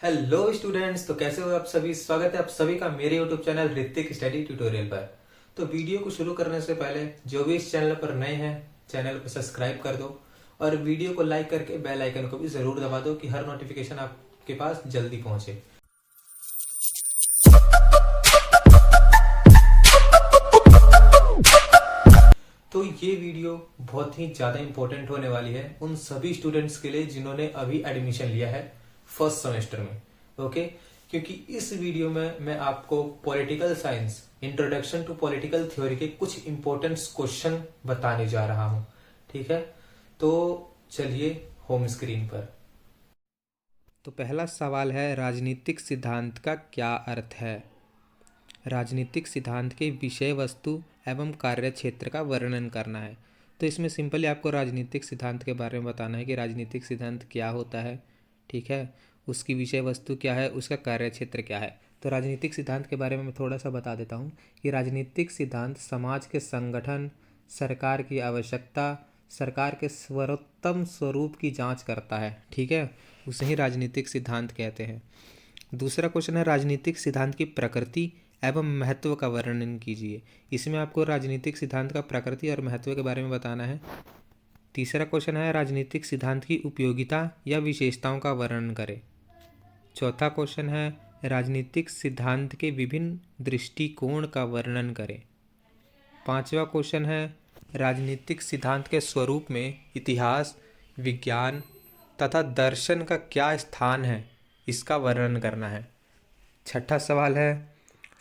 Hello students, तो कैसे हो आप सभी। स्वागत है आप सभी का मेरे YouTube channel Hrithik study tutorial पर। तो वीडियो को शुरू करने से पहले जो भी इस चैनल पर नए हैं, चैनल को सब्सक्राइब कर दो और वीडियो को लाइक करके बेल आइकन को भी ज़रूर दबा दो कि हर नोटिफिकेशन आपके पास जल्दी पहुंचे। तो ये वीडियो बहुत ही ज़्यादा इंपॉर्टेंट होने वाली है उन सभी स्टूडेंट्स के लिए जिन्होंने अभी एडमिशन लिया है फर्स्ट सेमेस्टर में। ओके, क्योंकि इस वीडियो में मैं आपको political science introduction to political theory के कुछ इंपॉर्टेंट क्वेश्चन बताने जा रहा हूं। ठीक है, तो चलिए होम स्क्रीन पर। तो पहला सवाल है, राजनीतिक सिद्धांत का क्या अर्थ है। राजनीतिक सिद्धांत के विषय वस्तु एवं कार्य क्षेत्र का वर्णन करना है। तो इसमें सिंपली आपको राजनीतिक सिद्धांत के बारे में बताना है कि राजनीतिक सिद्धांत क्या होता है, ठीक है, उसकी विषय वस्तु क्या है, उसका कार्य क्षेत्र क्या है। तो राजनीतिक सिद्धांत के बारे में मैं थोड़ा सा बता देता हूँ कि राजनीतिक सिद्धांत समाज के संगठन, सरकार की आवश्यकता, सरकार के सर्वोत्तम स्वरूप की जांच करता है। ठीक है, उसे ही राजनीतिक सिद्धांत कहते हैं। दूसरा क्वेश्चन है, राजनीतिक सिद्धांत की प्रकृति एवं महत्व का वर्णन कीजिए। इसमें आपको राजनीतिक सिद्धांत का प्रकृति और महत्व के बारे में बताना है। तीसरा क्वेश्चन है, राजनीतिक सिद्धांत की उपयोगिता या विशेषताओं का वर्णन करें। चौथा क्वेश्चन है, राजनीतिक सिद्धांत के विभिन्न दृष्टिकोण का वर्णन करें। पांचवा क्वेश्चन है, राजनीतिक सिद्धांत के स्वरूप में इतिहास, विज्ञान तथा दर्शन का क्या स्थान है, इसका वर्णन करना है। छठा सवाल है,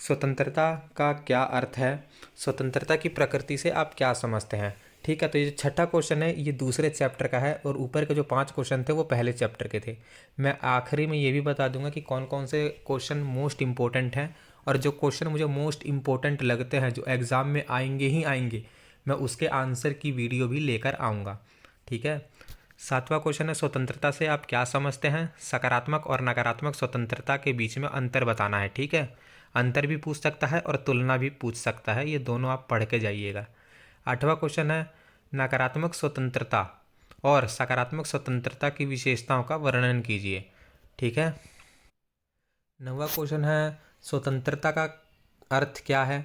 स्वतंत्रता का क्या अर्थ है। स्वतंत्रता की प्रकृति से आप क्या समझते हैं। ठीक है, तो ये छठा क्वेश्चन है, ये दूसरे चैप्टर का है और ऊपर के जो 5 क्वेश्चन थे वो पहले चैप्टर के थे। मैं आखिरी में ये भी बता दूंगा कि कौन कौन से क्वेश्चन मोस्ट इंपॉर्टेंट हैं और जो क्वेश्चन मुझे मोस्ट इंपॉर्टेंट लगते हैं, जो एग्ज़ाम में आएंगे ही आएंगे, मैं उसके आंसर की वीडियो भी लेकर आऊँगा। ठीक है। सातवां क्वेश्चन है, स्वतंत्रता से आप क्या समझते हैं। सकारात्मक और नकारात्मक स्वतंत्रता के बीच में अंतर बताना है। ठीक है, अंतर भी पूछ सकता है और तुलना भी पूछ सकता है, ये दोनों आप पढ़ के जाइएगा। आठवां क्वेश्चन है, नकारात्मक स्वतंत्रता और सकारात्मक स्वतंत्रता की विशेषताओं का वर्णन कीजिए। ठीक है। नौवां क्वेश्चन है, स्वतंत्रता का अर्थ क्या है।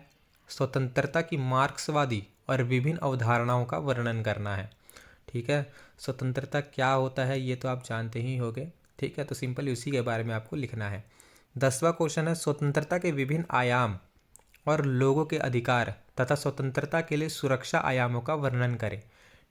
स्वतंत्रता की मार्क्सवादी और विभिन्न अवधारणाओं का वर्णन करना है। ठीक है, स्वतंत्रता क्या होता है ये तो आप जानते ही होंगे। ठीक है, तो सिंपली उसी के बारे में आपको लिखना है। 10वां क्वेश्चन है, स्वतंत्रता के विभिन्न आयाम और लोगों के अधिकार तथा स्वतंत्रता के लिए सुरक्षा आयामों का वर्णन करें।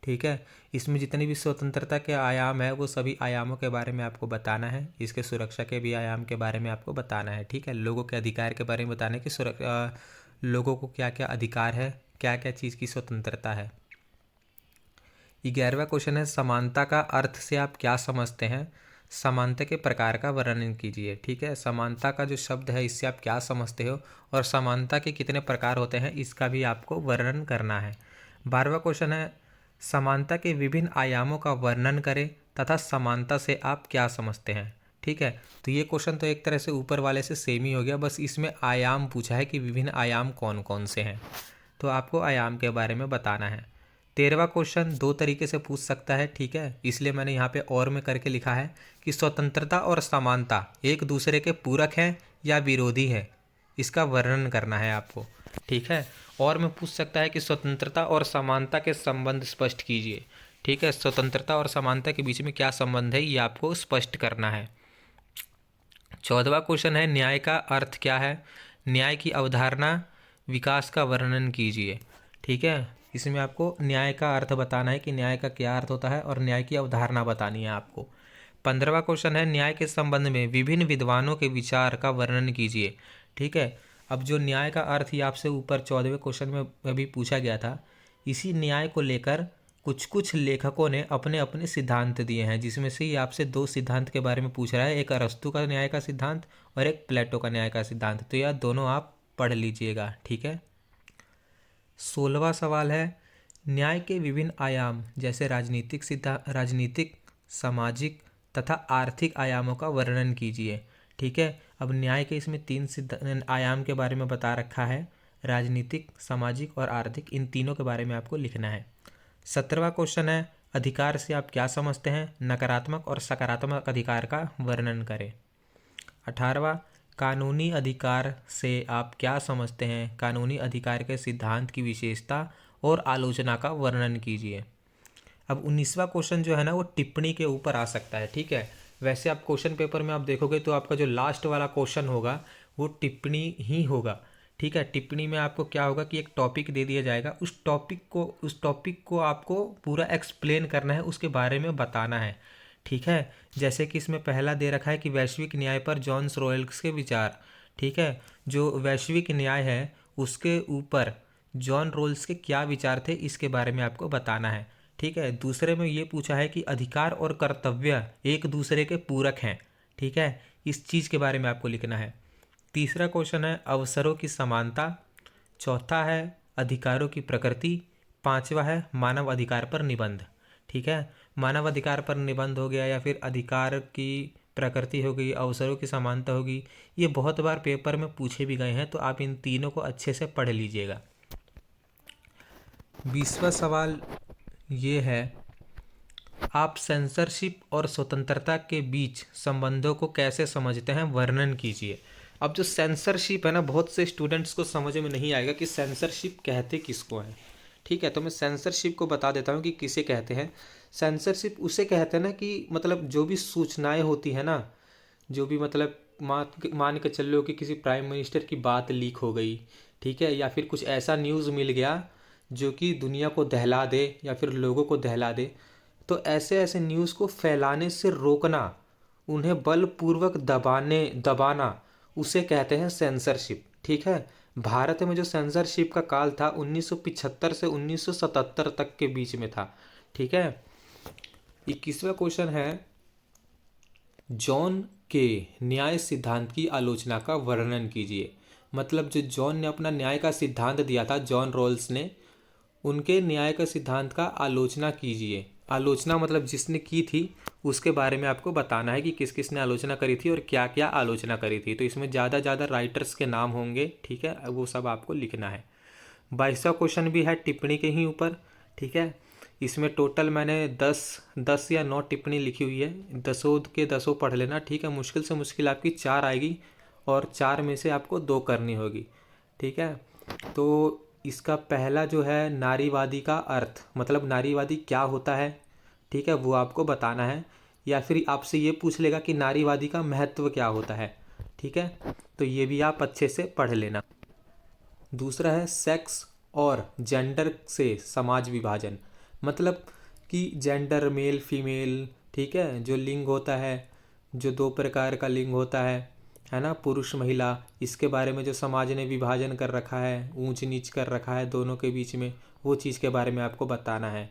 ठीक है, इसमें जितनी भी स्वतंत्रता के आयाम है वो सभी आयामों के बारे में आपको बताना है, इसके सुरक्षा के भी आयाम के बारे में आपको बताना है। ठीक है, लोगों के अधिकार के बारे में बताना है कि लोगों को क्या क्या अधिकार है, क्या क्या चीज़ की स्वतंत्रता है। 11वां क्वेश्चन है, समानता का अर्थ से आप क्या समझते हैं। समानता के प्रकार का वर्णन कीजिए। ठीक है, समानता का जो शब्द है इससे आप क्या समझते हो और समानता के कितने प्रकार होते हैं इसका भी आपको वर्णन करना है। 12वां क्वेश्चन है, समानता के विभिन्न आयामों का वर्णन करें तथा समानता से आप क्या समझते हैं। ठीक है, तो ये क्वेश्चन तो एक तरह से ऊपर वाले से सेम ही हो गया, बस इसमें आयाम पूछा है कि विभिन्न आयाम कौन कौन से हैं, तो आपको आयाम के बारे में बताना है। 13वां क्वेश्चन 2 तरीके से पूछ सकता है। ठीक है, इसलिए मैंने यहाँ पे और में करके लिखा है कि स्वतंत्रता और समानता एक दूसरे के पूरक हैं या विरोधी है, इसका वर्णन करना है आपको। ठीक है, और में पूछ सकता है कि स्वतंत्रता और समानता के संबंध स्पष्ट कीजिए। ठीक है, स्वतंत्रता और समानता के बीच में क्या संबंध है ये आपको स्पष्ट करना है। 14वां क्वेश्चन है, न्याय का अर्थ क्या है। न्याय की अवधारणा, विकास का वर्णन कीजिए। ठीक है, इसमें आपको न्याय का अर्थ बताना है कि न्याय का क्या अर्थ होता है और न्याय की अवधारणा बतानी है आपको। 15वां क्वेश्चन है, न्याय के संबंध में विभिन्न विद्वानों के विचार का वर्णन कीजिए। ठीक है, अब जो न्याय का अर्थ ही आपसे ऊपर 14वें क्वेश्चन में भी पूछा गया था, इसी न्याय को लेकर कुछ कुछ लेखकों ने अपने अपने सिद्धांत दिए हैं, जिसमें से ये आपसे 2 सिद्धांत के बारे में पूछ रहा है, एक अरस्तु का न्याय का सिद्धांत और एक प्लेटो का न्याय का सिद्धांत। तो यह दोनों आप पढ़ लीजिएगा। ठीक है। 16वां सवाल है, न्याय के विभिन्न आयाम जैसे राजनीतिक, सामाजिक तथा आर्थिक आयामों का वर्णन कीजिए। ठीक है, अब न्याय के इसमें 3 आयाम के बारे में बता रखा है, राजनीतिक, सामाजिक और आर्थिक, इन तीनों के बारे में आपको लिखना है। 17वां क्वेश्चन है, अधिकार से आप क्या समझते हैं। नकारात्मक और सकारात्मक अधिकार का वर्णन करें। 18वां, कानूनी अधिकार से आप क्या समझते हैं? कानूनी अधिकार के सिद्धांत की विशेषता और आलोचना का वर्णन कीजिए। अब 19वां क्वेश्चन जो है ना वो टिप्पणी के ऊपर आ सकता है, ठीक है। वैसे आप क्वेश्चन पेपर में आप देखोगे तो आपका जो लास्ट वाला क्वेश्चन होगा वो टिप्पणी ही होगा, ठीक है। टिप्पणी में आपको क्या होगा कि एक टॉपिक दे दिया जाएगा, उस टॉपिक को आपको पूरा एक्सप्लेन करना है, उसके बारे में बताना है, ठीक है। जैसे कि इसमें पहला दे रखा है कि वैश्विक न्याय पर जॉन रोल्स के विचार, ठीक है। जो वैश्विक न्याय है उसके ऊपर जॉन रोल्स के क्या विचार थे, इसके बारे में आपको बताना है, ठीक है। दूसरे में ये पूछा है कि अधिकार और कर्तव्य एक दूसरे के पूरक हैं, ठीक है। इस चीज़ के बारे में आपको लिखना है। तीसरा क्वेश्चन है अवसरों की समानता। चौथा है अधिकारों की प्रकृति। पांचवा है मानव अधिकार पर निबंध, ठीक है। मानव अधिकार पर निबंध हो गया या फिर अधिकार की प्रकृति हो गई, अवसरों की समानता होगी, ये बहुत बार पेपर में पूछे भी गए हैं, तो आप इन तीनों को अच्छे से पढ़ लीजिएगा। 20वां सवाल ये है, आप सेंसरशिप और स्वतंत्रता के बीच संबंधों को कैसे समझते हैं, वर्णन कीजिए। अब जो सेंसरशिप है ना, बहुत से स्टूडेंट्स को समझ में नहीं आएगा कि सेंसरशिप कहते किसको है, ठीक है। तो मैं सेंसरशिप को बता देता हूँ कि किसे कहते हैं। सेंसरशिप उसे कहते हैं ना कि मतलब जो भी सूचनाएं होती है ना, जो भी मतलब मान के चल लो कि किसी प्राइम मिनिस्टर की बात लीक हो गई, ठीक है, या फिर कुछ ऐसा न्यूज़ मिल गया जो कि दुनिया को दहला दे या फिर लोगों को दहला दे, तो ऐसे ऐसे न्यूज़ को फैलाने से रोकना, उन्हें बलपूर्वक दबाना, उसे कहते हैं सेंसरशिप, ठीक है। भारत में जो सेंसरशिप का काल था 1975 से 1977 तक के बीच में था, ठीक है। 21वां क्वेश्चन है, जॉन के न्याय सिद्धांत की आलोचना का वर्णन कीजिए। मतलब जो जॉन ने अपना न्याय का सिद्धांत दिया था, जॉन रोल्स ने, उनके न्याय का सिद्धांत का आलोचना कीजिए। आलोचना मतलब जिसने की थी उसके बारे में आपको बताना है कि किस किस ने आलोचना करी थी और क्या क्या आलोचना करी थी। तो इसमें ज़्यादा राइटर्स के नाम होंगे, ठीक है, वो सब आपको लिखना है। 22वां क्वेश्चन भी है टिप्पणी के ही ऊपर, ठीक है। इसमें टोटल मैंने 10 या 9 टिप्पणी लिखी हुई है, 10 के 10 पढ़ लेना, ठीक है। मुश्किल से मुश्किल आपकी 4 आएगी और 4 में से आपको 2 करनी होगी, ठीक है। तो इसका पहला जो है नारीवादी का अर्थ, मतलब नारीवादी क्या होता है, ठीक है, वो आपको बताना है। या फिर आपसे ये पूछ लेगा कि नारीवादी का महत्व क्या होता है, ठीक है, तो ये भी आप अच्छे से पढ़ लेना। दूसरा है सेक्स और जेंडर से समाज विभाजन। मतलब कि जेंडर मेल फीमेल, ठीक है, जो लिंग होता है, जो 2 प्रकार का लिंग होता है ना, पुरुष महिला, इसके बारे में जो समाज ने विभाजन कर रखा है, ऊंच नीच कर रखा है दोनों के बीच में, वो चीज़ के बारे में आपको बताना है।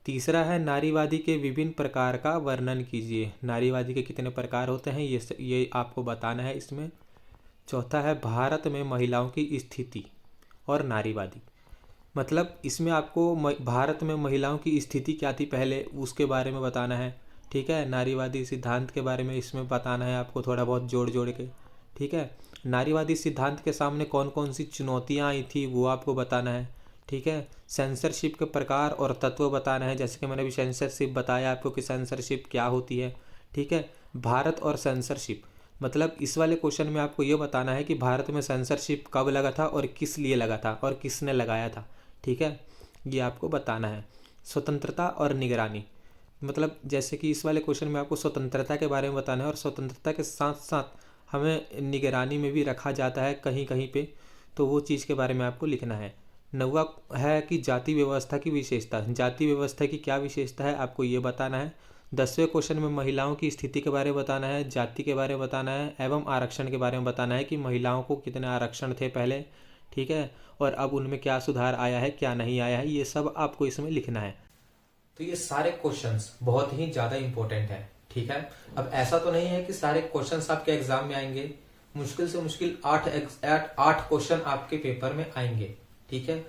तीसरा है नारीवादी के विभिन्न प्रकार का वर्णन कीजिए। नारीवादी के कितने प्रकार होते हैं ये आपको बताना है इसमें। चौथा है भारत में महिलाओं की स्थिति और नारीवादी। मतलब इसमें आपको भारत में महिलाओं की स्थिति क्या थी पहले, उसके बारे में बताना है, ठीक है। नारीवादी सिद्धांत के बारे में इसमें बताना है आपको, थोड़ा बहुत जोड़ जोड़ के, ठीक है। नारीवादी सिद्धांत के सामने कौन कौन सी चुनौतियाँ आई थी वो आपको बताना है, ठीक है। सेंसरशिप के प्रकार और तत्व बताना है, जैसे कि मैंने अभी सेंसरशिप बताया आपको कि सेंसरशिप क्या होती है, ठीक है। भारत और सेंसरशिप, मतलब इस वाले क्वेश्चन में आपको ये बताना है कि भारत में सेंसरशिप कब लगा था और किस लिए लगा था और किसने लगाया था, ठीक है, ये आपको बताना है। स्वतंत्रता और निगरानी, मतलब जैसे कि इस वाले क्वेश्चन में आपको स्वतंत्रता के बारे में बताना है और स्वतंत्रता के साथ साथ हमें निगरानी में भी रखा जाता है कहीं कहीं पे, तो वो चीज़ के बारे में आपको लिखना है। 9वां है कि जाति व्यवस्था की विशेषता। जाति व्यवस्था की क्या विशेषता है आपको ये बताना है। 10वें क्वेश्चन में महिलाओं की स्थिति के बारे में बताना है, जाति के बारे में बताना है एवं आरक्षण के बारे में बताना है कि महिलाओं को कितने आरक्षण थे पहले, ठीक है, और अब उनमें क्या सुधार आया है क्या नहीं आया है, ये सब आपको इसमें लिखना है। तो ये सारे क्वेश्चंस बहुत ही ज्यादा इंपॉर्टेंट है, ठीक है। अब ऐसा तो नहीं है कि सारे क्वेश्चंस आपके एग्जाम में आएंगे, मुश्किल से मुश्किल 8 क्वेश्चन आपके पेपर में आएंगे, ठीक है।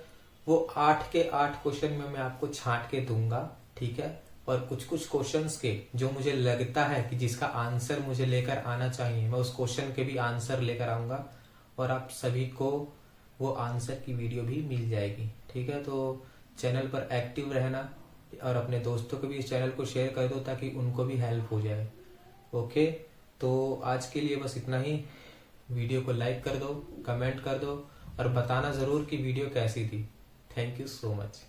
वो 8 के 8 क्वेश्चन में मैं आपको छांट के दूंगा, ठीक है। और कुछ कुछ क्वेश्चंस के जो मुझे लगता है कि जिसका आंसर मुझे लेकर आना चाहिए, मैं उस क्वेश्चन के भी आंसर लेकर आऊंगा और आप सभी को वो आंसर की वीडियो भी मिल जाएगी, ठीक है। तो चैनल पर एक्टिव रहना और अपने दोस्तों को भी इस चैनल को शेयर कर दो ताकि उनको भी हेल्प हो जाए। ओके, तो आज के लिए बस इतना ही। वीडियो को लाइक कर दो, कमेंट कर दो और बताना जरूर कि वीडियो कैसी थी। Thank you so much.